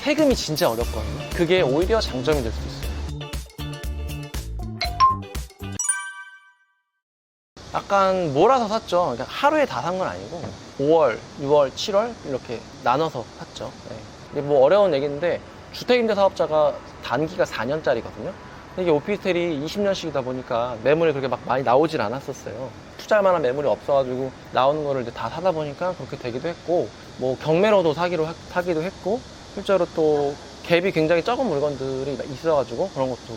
세금이 진짜 어렵거든요. 그게 오히려 장점이 될 수도 있어요. 약간 몰아서 샀죠. 그러니까 하루에 다 산 건 아니고 5월, 6월, 7월 이렇게 나눠서 샀죠. 네. 이게 뭐 어려운 얘기인데 주택임대 사업자가 단기가 4년짜리거든요. 이게 오피스텔이 20년씩이다 보니까 매물이 그렇게 막 많이 나오질 않았었어요. 투자할 만한 매물이 없어가지고 나오는 거를 이제 다 사다 보니까 그렇게 되기도 했고, 뭐 경매로도 사기도 했고, 실제로 또 갭이 굉장히 적은 물건들이 있어가지고 그런 것도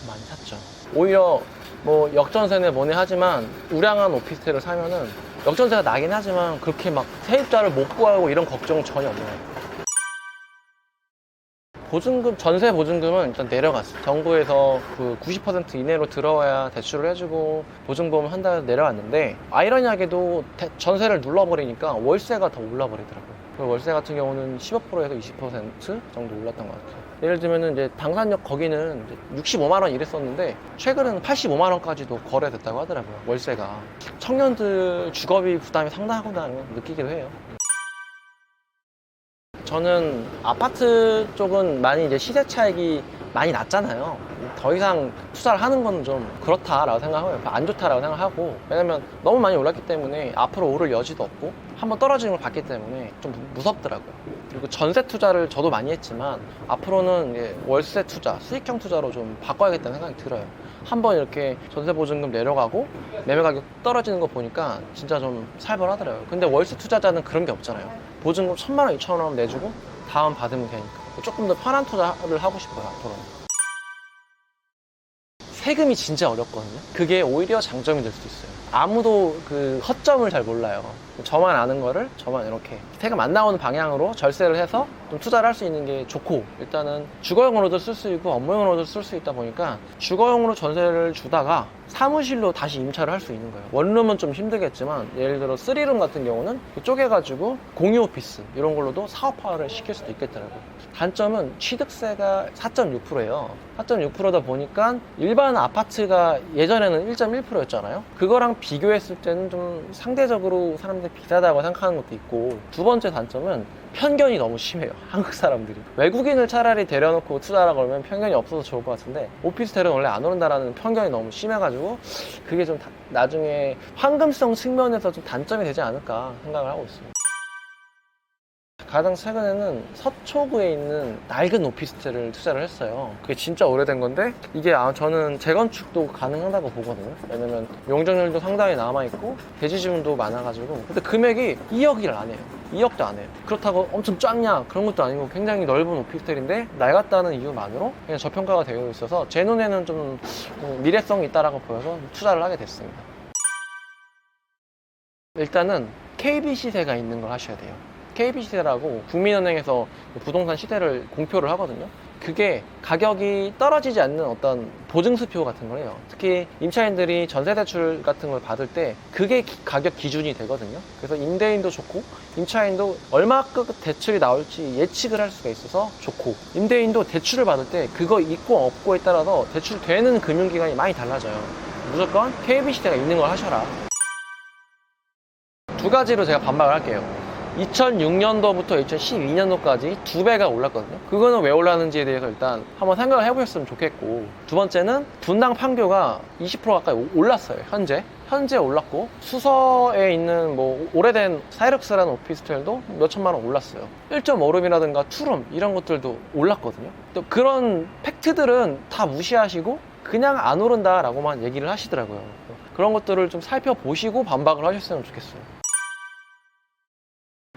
많이 샀죠. 오히려 뭐 역전세네 뭐네 하지만 우량한 오피스텔을 사면은 역전세가 나긴 하지만 그렇게 막 세입자를 못 구하고 이런 걱정은 전혀 없어요. 보증금, 전세 보증금은 일단 내려갔어요. 정부에서 그 90% 이내로 들어와야 대출을 해주고 보증보험 한다 해서 내려왔는데, 아이러니하게도 전세를 눌러버리니까 월세가 더 올라버리더라고요. 월세 같은 경우는 15%에서 20% 정도 올랐던 것 같아요. 예를 들면은 이제 당산역 거기는 이제 65만 원 이랬었는데 최근은 85만 원까지도 거래됐다고 하더라고요. 월세가. 청년들 주거비 부담이 상당하구나 느끼기도 해요. 저는 아파트 쪽은 많이 이제 시세 차익이 많이 났잖아요. 더 이상 투자를 하는 건 좀 그렇다라고 생각하고요. 안 좋다라고 생각하고, 왜냐면 너무 많이 올랐기 때문에 앞으로 오를 여지도 없고 한번 떨어지는 걸 봤기 때문에 좀 무섭더라고요. 그리고 전세 투자를 저도 많이 했지만 앞으로는 월세 투자, 수익형 투자로 좀 바꿔야겠다는 생각이 들어요. 한번 이렇게 전세 보증금 내려가고 매매 가격 떨어지는 거 보니까 진짜 좀 살벌하더라고요. 근데 월세 투자자는 그런 게 없잖아요. 보증금 1,000만 원, 2,000만 원 내주고 다음 받으면 되니까 조금 더 편한 투자를 하고 싶어요. 앞으로는 세금이 진짜 어렵거든요. 그게 오히려 장점이 될 수도 있어요. 아무도 그 허점을 잘 몰라요. 저만 아는 거를 저만 이렇게 세금 안 나오는 방향으로 절세를 해서 좀 투자를 할 수 있는 게 좋고, 일단은 주거용으로도 쓸 수 있고 업무용으로도 쓸 수 있다 보니까 주거용으로 전세를 주다가 사무실로 다시 임차를 할 수 있는 거예요. 원룸은 좀 힘들겠지만 예를 들어 3룸 같은 경우는 쪼개가지고 공유 오피스 이런 걸로도 사업화를 시킬 수도 있겠더라고요. 단점은 취득세가 4.6%예요 4.6%다 보니까 일반 아파트가 예전에는 1.1%였잖아요 그거랑 비교했을 때는 좀 상대적으로 사람들이 비싸다고 생각하는 것도 있고, 두 번째 단점은 편견이 너무 심해요. 한국 사람들이 외국인을 차라리 데려놓고 투자하라 그러면 편견이 없어서 좋을 것 같은데, 오피스텔은 원래 안 오른다라는 편견이 너무 심해가지고 그게 좀 나중에 황금성 측면에서 좀 단점이 되지 않을까 생각을 하고 있습니다. 가장 최근에는 서초구에 있는 낡은 오피스텔을 투자를 했어요. 그게 진짜 오래된 건데 이게 저는 재건축도 가능하다고 보거든요. 왜냐면 용적률도 상당히 남아있고 대지지분도 많아가지고, 근데 금액이 2억을 안 해요. 2억도 안 해요. 그렇다고 엄청 작냐 그런 것도 아니고 굉장히 넓은 오피스텔인데 낡았다는 이유만으로 그냥 저평가가 되어 있어서 제 눈에는 좀 미래성이 있다라고 보여서 투자를 하게 됐습니다. 일단은 KB 시세가 있는 걸 하셔야 돼요. KB 시세라고 국민은행에서 부동산 시세를 공표를 하거든요. 그게 가격이 떨어지지 않는 어떤 보증수표 같은 거예요. 특히 임차인들이 전세대출 같은 걸 받을 때 그게 가격 기준이 되거든요. 그래서 임대인도 좋고 임차인도 얼마급 대출이 나올지 예측을 할 수가 있어서 좋고, 임대인도 대출을 받을 때 그거 있고 없고에 따라서 대출되는 금융기관이 많이 달라져요. 무조건 KB 시세가 있는 걸 하셔라. 두 가지로 제가 반박을 할게요. 2006년도부터 2012년도까지 2배가 올랐거든요. 그거는 왜 올랐는지에 대해서 일단 한번 생각을 해보셨으면 좋겠고, 두 번째는 분당 판교가 20% 가까이 올랐어요. 현재 올랐고, 수서에 있는 뭐 오래된 사이럭스라는 오피스텔도 몇 천만 원 올랐어요. 1.5룸이라든가 2룸 이런 것들도 올랐거든요. 또 그런 팩트들은 다 무시하시고 그냥 안 오른다라고만 얘기를 하시더라고요. 그런 것들을 좀 살펴보시고 반박을 하셨으면 좋겠어요.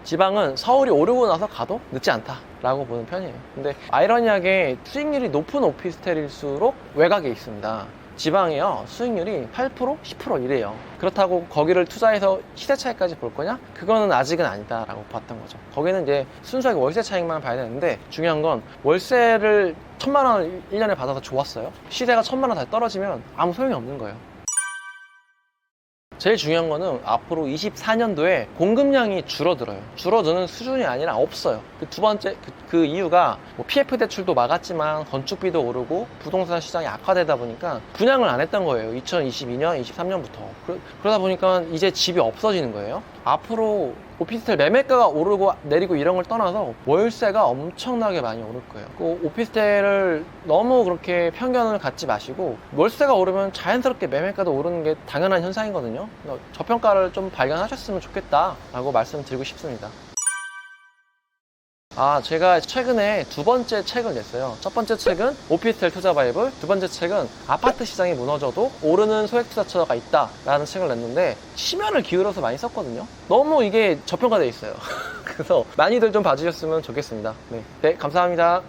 지방은 서울이 오르고 나서 가도 늦지 않다라고 보는 편이에요. 근데 아이러니하게 수익률이 높은 오피스텔일수록 외곽에 있습니다. 지방이요, 수익률이 8%, 10% 이래요. 그렇다고 거기를 투자해서 시세 차익까지 볼 거냐? 그거는 아직은 아니다라고 봤던 거죠. 거기는 이제 순수하게 월세 차익만 봐야 되는데, 중요한 건 월세를 1,000만 원 1년에 받아서 좋았어요. 시세가 1,000만 원 다시 떨어지면 아무 소용이 없는 거예요. 제일 중요한 거는 앞으로 24년도에 공급량이 줄어들어요. 줄어드는 수준이 아니라 없어요. 두 번째 그 이유가 뭐 PF 대출도 막았지만 건축비도 오르고 부동산 시장이 악화되다 보니까 분양을 안 했던 거예요. 2022년, 23년부터. 그러다 보니까 이제 집이 없어지는 거예요. 앞으로 오피스텔 매매가가 오르고 내리고 이런 걸 떠나서 월세가 엄청나게 많이 오를 거예요. 그 오피스텔을 너무 그렇게 편견을 갖지 마시고 월세가 오르면 자연스럽게 매매가도 오르는 게 당연한 현상이거든요. 저평가를 좀 발견하셨으면 좋겠다라고 말씀드리고 싶습니다. 제가 최근에 두 번째 책을 냈어요. 첫 번째 책은 오피스텔 투자 바이블, 두 번째 책은 아파트 시장이 무너져도 오르는 소액 투자처가 있다라는 책을 냈는데 심혈을 기울여서 많이 썼거든요. 너무 이게 저평가되어 있어요. 그래서 많이들 좀 봐주셨으면 좋겠습니다. 네, 감사합니다.